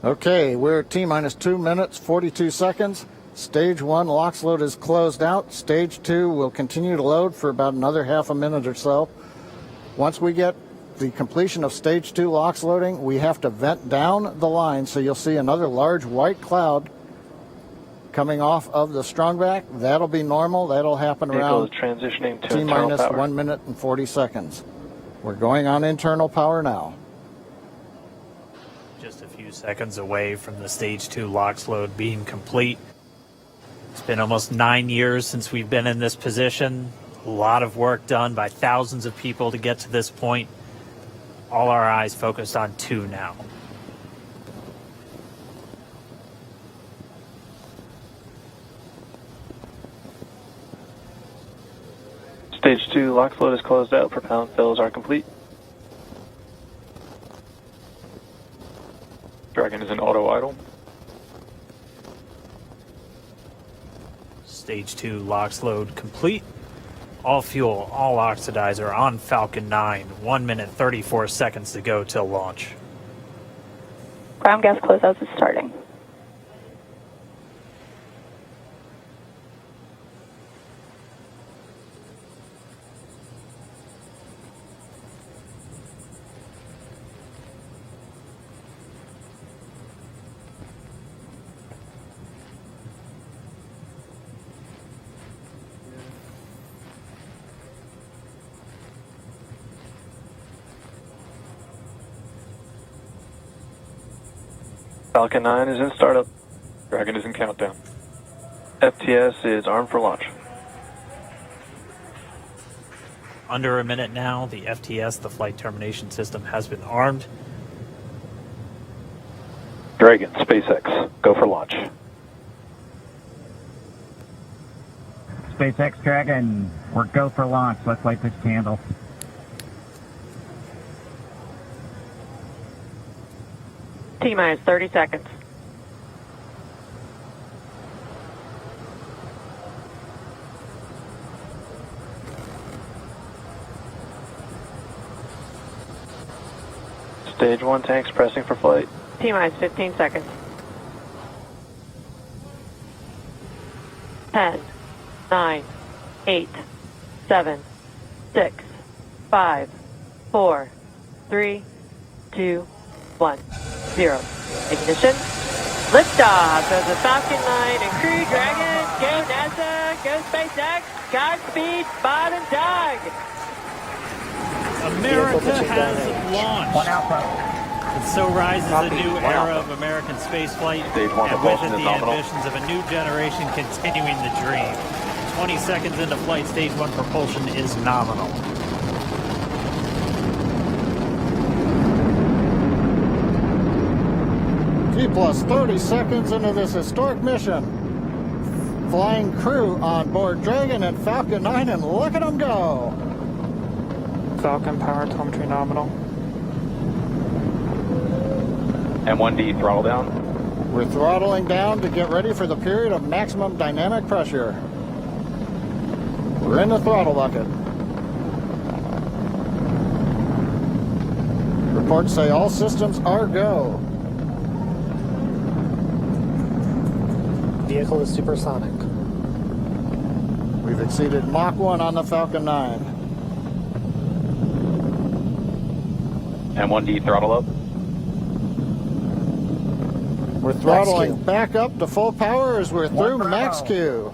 Okay, we're at T-minus 2 minutes, 42 seconds. Stage 1 LOX load is closed out. Stage 2 will continue to load for about another half a minute or so. Once we get the completion of Stage 2 LOX loading, we have to vent down the line, so you'll see another large white cloud coming off of the strongback. That'll be normal. That'll happen around transitioning to T-minus 1 minute and 40 seconds. We're going on internal power now. Just a few seconds away from the Stage 2 LOX load being complete. It's been almost 9 years since we've been in this position. A lot of work done by thousands of people to get to this point. All our eyes focused on 2 now. Stage 2 LOX load is closed out. Propellant fills are complete. Dragon is in auto idle. Stage 2 LOX load complete. All fuel, all oxidizer on Falcon 9. 1 minute 34 seconds to go till launch. Ground gas closeouts is starting. Falcon 9 is in startup. Dragon is in countdown. FTS is armed for launch. Under a minute now, the FTS, the flight termination system, has been armed. Dragon, SpaceX, go for launch. SpaceX Dragon, we're go for launch. Let's light this candle. T-minus 30 seconds. Stage 1 tanks pressing for flight. T-minus 15 seconds. 10, 9, 8, 7, 6, 5, 4, 3, 2, 1, 0. Ignition. Liftoff of the Falcon 9 and Crew Dragon. Go NASA, go SpaceX. Godspeed, Bob and Doug. America has launched. One Alpha. And so rises a new era of American spaceflight, Stage 1 and with it propulsion is the nominal. ambitions of a new generation continuing the dream. 20 seconds into flight, Stage 1 propulsion is nominal. T plus 30 seconds into this historic mission. Flying crew on board Dragon and Falcon 9, and look at them go. Falcon power telemetry nominal. M1D throttle down. We're throttling down to get ready for the period of maximum dynamic pressure. We're in the throttle bucket. Reports say all systems are go. Vehicle is supersonic. We've exceeded Mach 1 on the Falcon 9. M1D throttle up. We're throttling back up to full power as we're through max Q.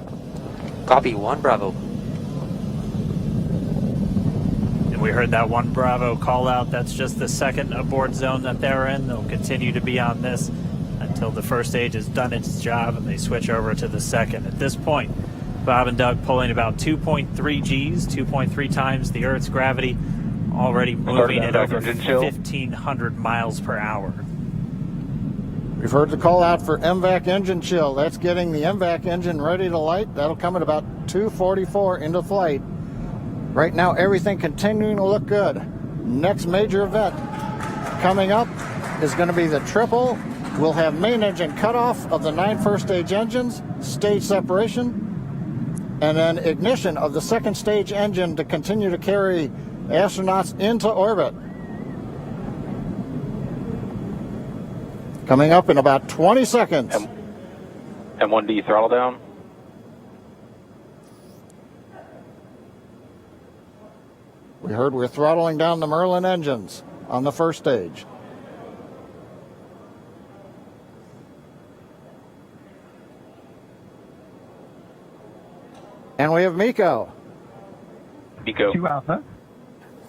Copy, 1 Bravo. And we heard that 1 Bravo call out. That's just the second abort zone that they're in. They'll continue to be on this until the first stage has done its job and they switch over to the second. At this point, Bob and Doug pulling about 2.3 Gs, 2.3 times the Earth's gravity, already moving at over 1,500 miles per hour. We've heard the call out for MVAC engine chill. That's getting the MVAC engine ready to light. That'll come at about 2:44 into flight. Right now, everything continuing to look good. Next major event coming up is going to be the triple. We'll have main engine cutoff of the 9 first stage engines, stage separation, and then ignition of the second stage engine to continue to carry astronauts into orbit. Coming up in about 20 seconds. M1D throttle down. We heard we're throttling down the Merlin engines on the first stage. And we have Miko. Pico. 2 Alpha.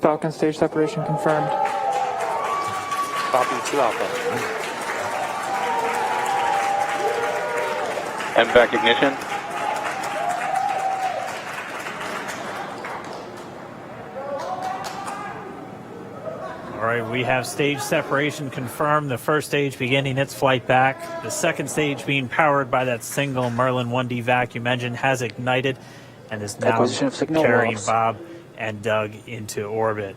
Falcon stage separation confirmed. Copy 2 Alpha. MVAC ignition. All right, we have stage separation confirmed. The first stage beginning its flight back. The second stage being powered by that single Merlin 1D vacuum engine has ignited and is now Acquisition of signal carrying loss. Bob and Doug into orbit.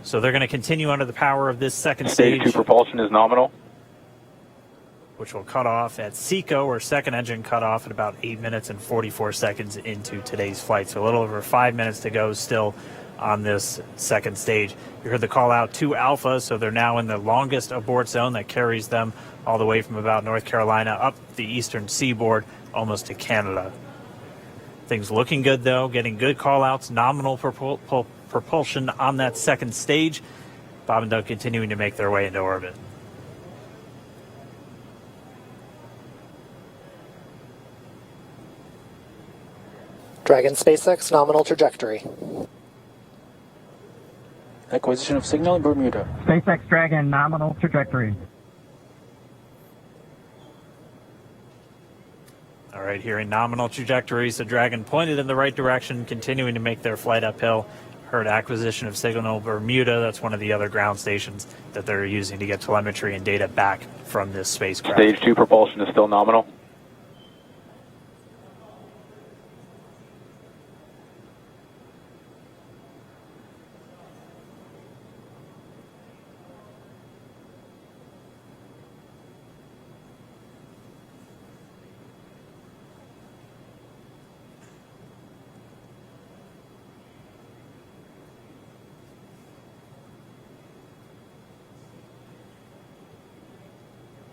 So they're going to continue under the power of this second Stage stage, 2 propulsion is nominal. which will cut off at SECO, or second engine cut off at about 8 minutes and 44 seconds into today's flight. So a little over 5 minutes to go still on this second stage. You heard the call out to Alpha, so they're now in the longest abort zone that carries them all the way from about North Carolina up the eastern seaboard almost to Canada. Things looking good though, getting good call outs, nominal propulsion on that second stage. Bob and Doug continuing to make their way into orbit. Dragon SpaceX nominal trajectory. Acquisition of signal in Bermuda. SpaceX Dragon nominal trajectory. All right, hearing nominal trajectories, the Dragon pointed in the right direction, continuing to make their flight uphill. Heard acquisition of signal Bermuda. That's one of the other ground stations that they're using to get telemetry and data back from this spacecraft. Stage 2 propulsion is still nominal.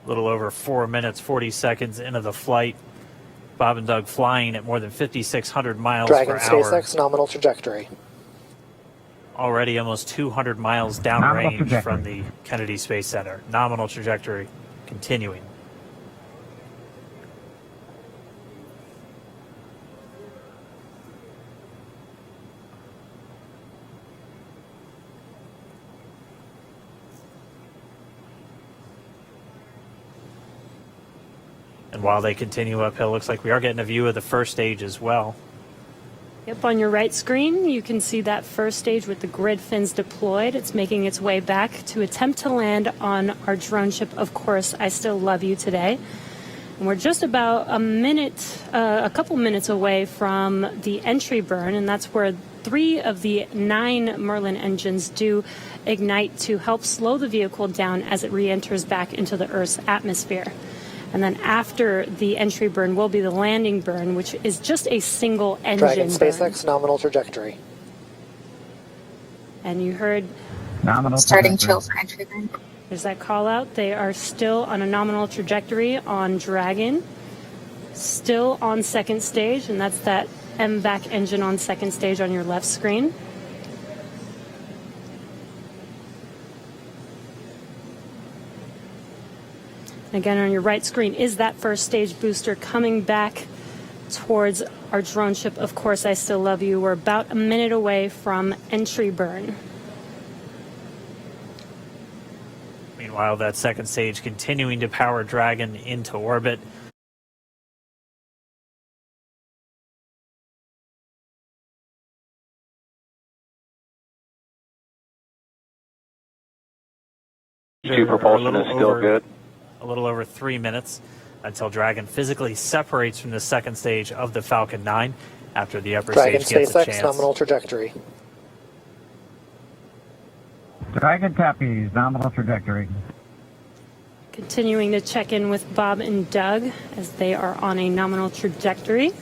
A little over 4 minutes, 40 seconds into the flight. Bob and Doug flying at more than 5,600 miles Dragon per hour. SpaceX nominal trajectory. Already almost 200 miles Nominal downrange trajectory. from the Kennedy Space Center. Nominal trajectory continuing. And while they continue uphill, looks like we are getting a view of the first stage as well. Yep, on your right screen, you can see that first stage with the grid fins deployed. It's making its way back to attempt to land on our drone ship, Of Course, I Still Love You Today. And we're just about a couple minutes away from the entry burn, and that's where 3 of the 9 Merlin engines do ignite to help slow the vehicle down as it re-enters back into the Earth's atmosphere. And then after the entry burn will be the landing burn, which is just a single engine Dragon burn. SpaceX nominal trajectory. And you heard Nominal Starting trajectory. chill for entry burn. there's that call out. They are still on a nominal trajectory on Dragon, still on second stage, and that's that MVAC engine on second stage on your left screen. Again, on your right screen is that first stage booster coming back towards our drone ship. Of Course, I Still Love You. We're about a minute away from entry burn. Meanwhile, that second stage continuing to power Dragon into orbit. Stage 2 propulsion is still good. A little over 3 minutes until Dragon physically separates from the second stage of the Falcon 9 after the upper Dragon stage gets a SpaceX chance. nominal trajectory. Dragon copies. Nominal trajectory. Continuing to check in with Bob and Doug as they are on a nominal trajectory.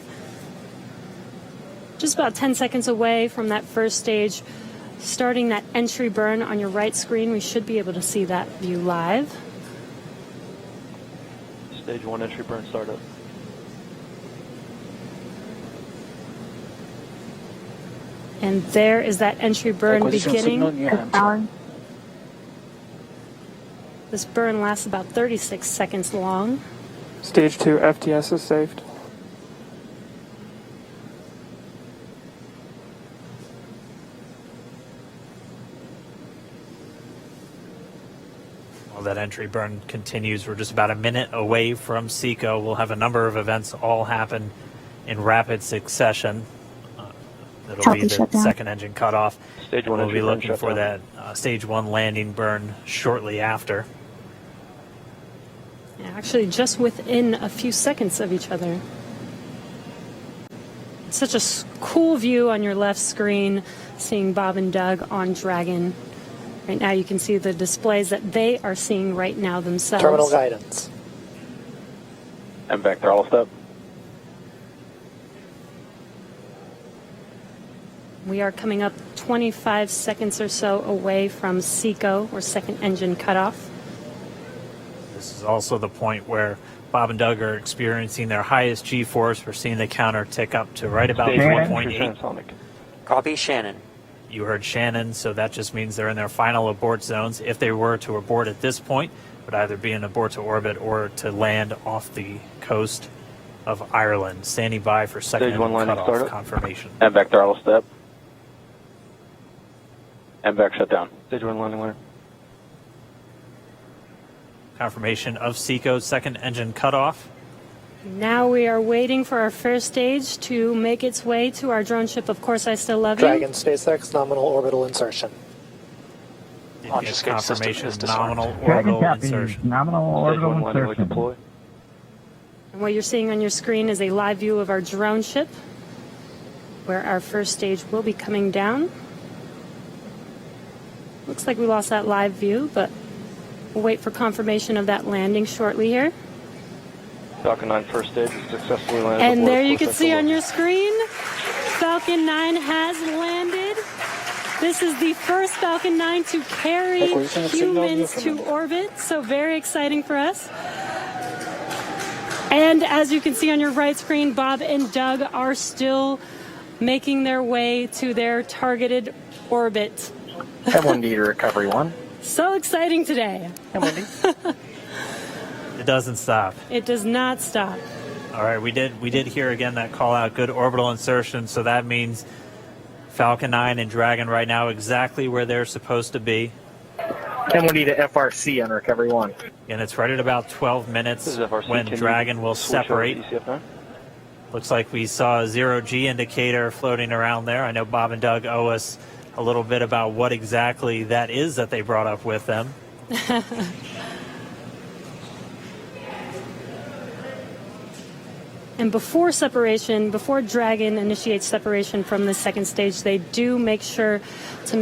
Just about 10 seconds away from that first stage, starting that entry burn on your right screen. We should be able to see that view live. Stage 1 entry burn startup. And there is that entry burn Acquisition of signal in beginning. New Hampshire. This burn lasts about 36 seconds long. Stage 2 FTS is saved. While that entry burn continues, we're just about a minute away from SECO. We'll have a number of events all happen in rapid succession. That'll be the second engine cutoff. Stage 1 We'll be entry burn looking for shutdown. that stage 1 landing burn shortly after. Yeah, actually, just within a few seconds of each other. It's such a cool view on your left screen, seeing Bob and Doug on Dragon. Right now you can see the displays that they are seeing right now themselves. Terminal guidance. MVAC throttle step. We are coming up 25 seconds or so away from SECO, or second engine cutoff. This is also the point where Bob and Doug are experiencing their highest G-force. We're seeing the counter tick up to right about Stage 1 1.8. entry transonic. Copy Shannon. You heard Shannon, so that just means they're in their final abort zones. If they were to abort at this point, it would either be an abort to orbit or to land off the coast of Ireland. Standing by for second Stage 1 landing cutoff startup. confirmation. MVAC throttle step. MVAC shutdown. Stage 1 landing liner. Confirmation of SECO's second engine cutoff. Now we are waiting for our first stage to make its way to our drone ship. Of course, I still love you. Dragon SpaceX nominal orbital insertion. Did Launch get escape system confirmation is disarmed. nominal Dragon orbital copies. insertion. Nominal Stage orbital 1 landing leg insertion. deploy. And what you're seeing on your screen is a live view of our drone ship, where our first stage will be coming down. Looks like we lost that live view, but we'll wait for confirmation of that landing shortly here. Falcon 9 first stage is successfully landed. And aboard there you course can see XLR. on your screen, Falcon 9 has landed. This is the first Falcon 9 to carry Acquisition of signal in humans to Newfoundland. orbit, so very exciting for us. And as you can see on your right screen, Bob and Doug are still making their way to their targeted orbit. M1D to recovery 1. So exciting today. M1D. It doesn't stop. It does not stop. All right, we did hear again that call out, good orbital insertion, so that means Falcon 9 and Dragon right now exactly where they're supposed to be. M1D to FRC on recovery 1. And it's right at about 12 minutes This is FRC. when Can you Dragon will switch over separate. to ECF9? Looks like we saw a 0G indicator floating around there. I know Bob and Doug owe us a little bit about what exactly that is that they brought up with them. And before separation, before Dragon initiates separation from the second stage, they do make sure to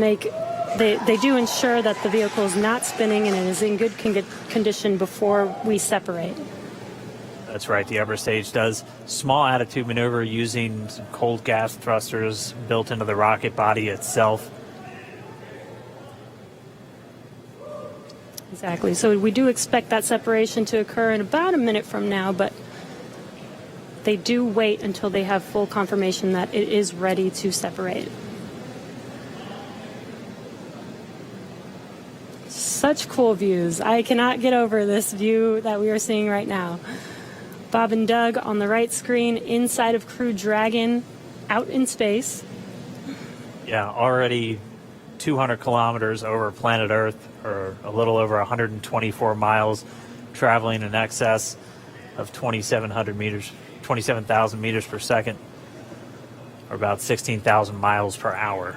they do ensure that the vehicle is not spinning and it is in good condition before we separate. That's right, the upper stage does small attitude maneuver using some cold gas thrusters built into the rocket body itself. Exactly. So we do expect that separation to occur in about a minute from now, but they do wait until they have full confirmation that it is ready to separate. Such cool views. I cannot get over this view that we are seeing right now. Bob and Doug on the right screen, inside of Crew Dragon, out in space. Yeah, already 200 kilometers over planet Earth, or a little over 124 miles, traveling in excess of 2,700 meters. 27,000 meters per second, or about 16,000 miles per hour.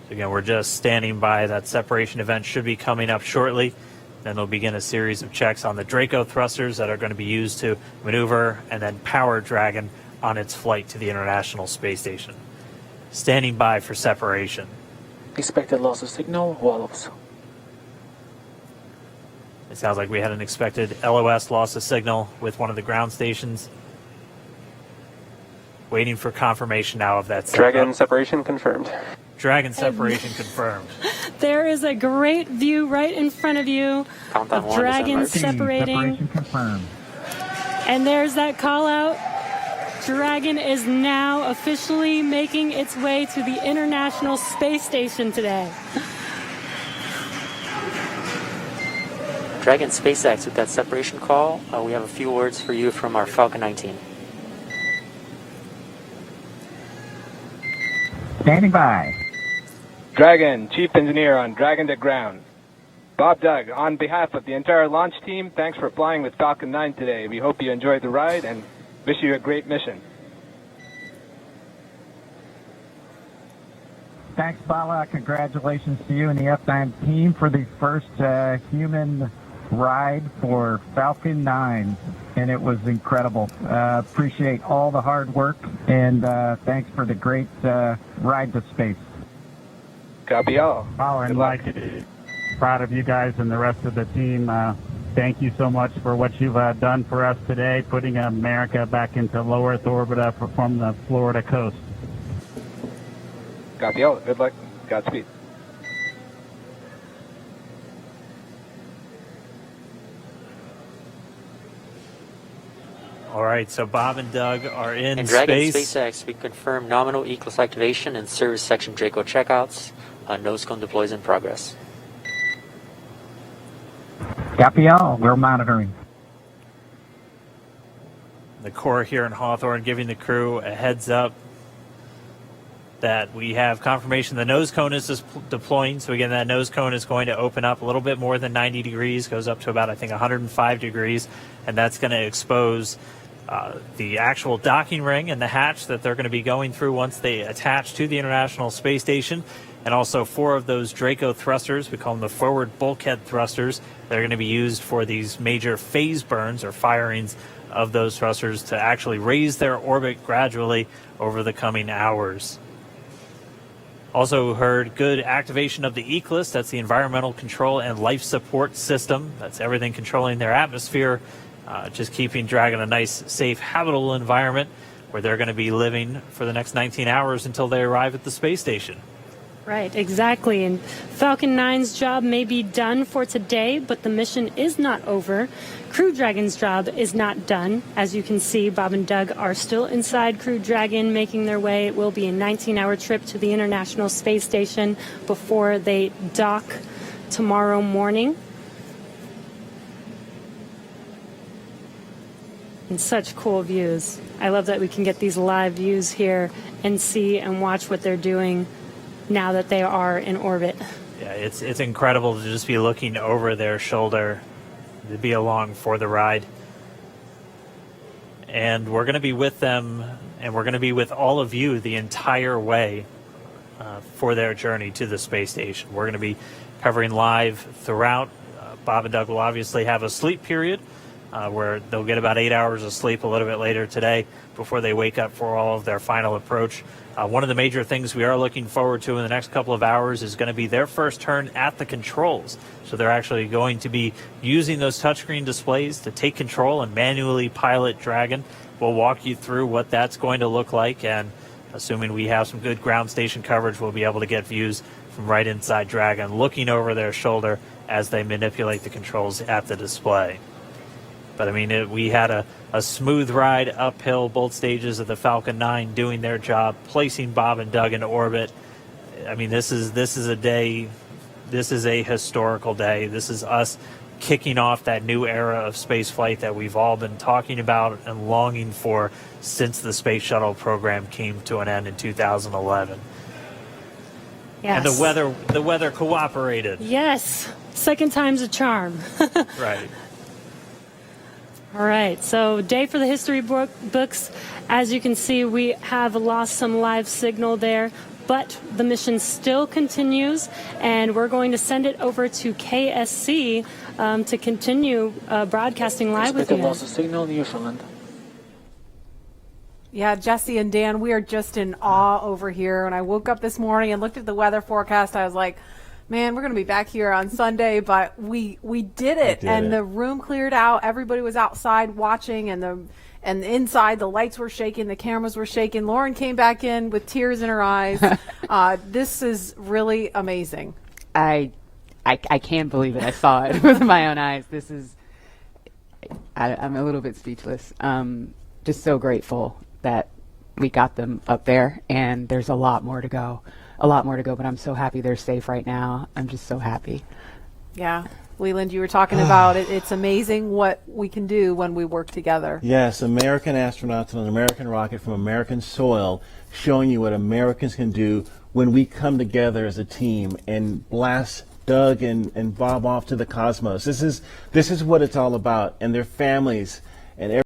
Again, we're just standing by. That separation event should be coming up shortly. Then they'll begin a series of checks on the Draco thrusters that are going to be used to maneuver and then power Dragon on its flight to the International Space Station. Standing by for separation. Expected loss of signal, wallows. It sounds like we had an expected LOS loss of signal with one of the ground stations. Waiting for confirmation now of that setup. Dragon separation confirmed. Dragon separation confirmed. There is a great view right in front of you Countdown of one is dragons emerging. separating. Separation confirmed. And there's that call out. Dragon is now officially making its way to the International Space Station today. Dragon SpaceX, with that separation call, we have a few words for you from our Falcon 9 team. Standing by. Dragon, Chief Engineer on Dragon to Ground. Bob Doug, on behalf of the entire launch team, thanks for flying with Falcon 9 today. We hope you enjoyed the ride and wish you a great mission. Thanks, Bala. Congratulations to you and the F9 team for the first human ride for Falcon 9. And it was incredible. Appreciate all the hard work, and thanks for the great ride to space. Copy all. Bala and Mike, proud of you guys and the rest of the team. Thank you so much for what you've done for us today, putting America back into low Earth orbit from the Florida coast. Copy all. Good luck. Godspeed. All right, so Bob and Doug are in And Dragon space. SpaceX, we confirm nominal E-class activation and service section Draco checkouts. Nose cone deploys in progress. Copy all. We're monitoring. The Corps here in Hawthorne giving the crew a heads up that we have confirmation the nose cone is deploying. So again, that nose cone is going to open up a little bit more than 90 degrees, goes up to about, I think, 105 degrees, and that's going to expose the actual docking ring and the hatch that they're going to be going through once they attach to the International Space Station, and also 4 of those Draco thrusters, we call them the forward bulkhead thrusters, that are going to be used for these major phase burns or firings of those thrusters to actually raise their orbit gradually over the coming hours. Also heard good activation of the ECLSS, that's the Environmental Control and Life Support System. That's everything controlling their atmosphere, just keeping Dragon a nice, safe, habitable environment where they're going to be living for the next 19 hours until they arrive at the space station. Right, exactly. And Falcon 9's job may be done for today, but the mission is not over. Crew Dragon's job is not done. As you can see, Bob and Doug are still inside Crew Dragon, making their way. It will be a 19-hour trip to the International Space Station before they dock tomorrow morning. And such cool views. I love that we can get these live views here and see and watch what they're doing now that they are in orbit. Yeah, it's incredible to just be looking over their shoulder, to be along for the ride. And we're going to be with them, and we're going to be with all of you the entire way for their journey to the space station. We're going to be covering live throughout. Bob and Doug will obviously have a sleep period where they'll get about 8 hours of sleep a little bit later today before they wake up for all of their final approach. One of the major things we are looking forward to in the next couple of hours is going to be their first turn at the controls. So they're actually going to be using those touchscreen displays to take control and manually pilot Dragon. We'll walk you through what that's going to look like, and assuming we have some good ground station coverage, we'll be able to get views from right inside Dragon, looking over their shoulder as they manipulate the controls at the display. But I mean, we had a smooth ride uphill, both stages of the Falcon 9 doing their job, placing Bob and Doug in orbit. I mean, this is a day, this is a historical day. This is us kicking off that new era of space flight that we've all been talking about and longing for since the Space Shuttle program came to an end in 2011. Yes. And the weather cooperated. Yes, second time's a charm. Right. All right, so day for the history books. As you can see, we have lost some live signal there, but the mission still continues, and we're going to send it over to KSC to continue broadcasting live with you. Loss of signal, Newfoundland. Yeah, Jesse and Dan, we are just in awe over here. When I woke up this morning and looked at the weather forecast, I was like, man, we're going to be back here on Sunday, but we did it. The room cleared out. Everybody was outside watching, and inside the lights were shaking, the cameras were shaking. Lauren came back in with tears in her eyes. This is really amazing. I can't believe it. I saw it with my own eyes. This is, I'm a little bit speechless. Just so grateful that we got them up there, and there's a lot more to go. But I'm so happy they're safe right now. I'm just so happy. Yeah. Leland, you were talking about it. It's amazing what we can do when we work together. Yes, American astronauts on an American rocket from American soil, showing you what Americans can do when we come together as a team and blast Doug and Bob off to the cosmos. This is what it's all about, and their families and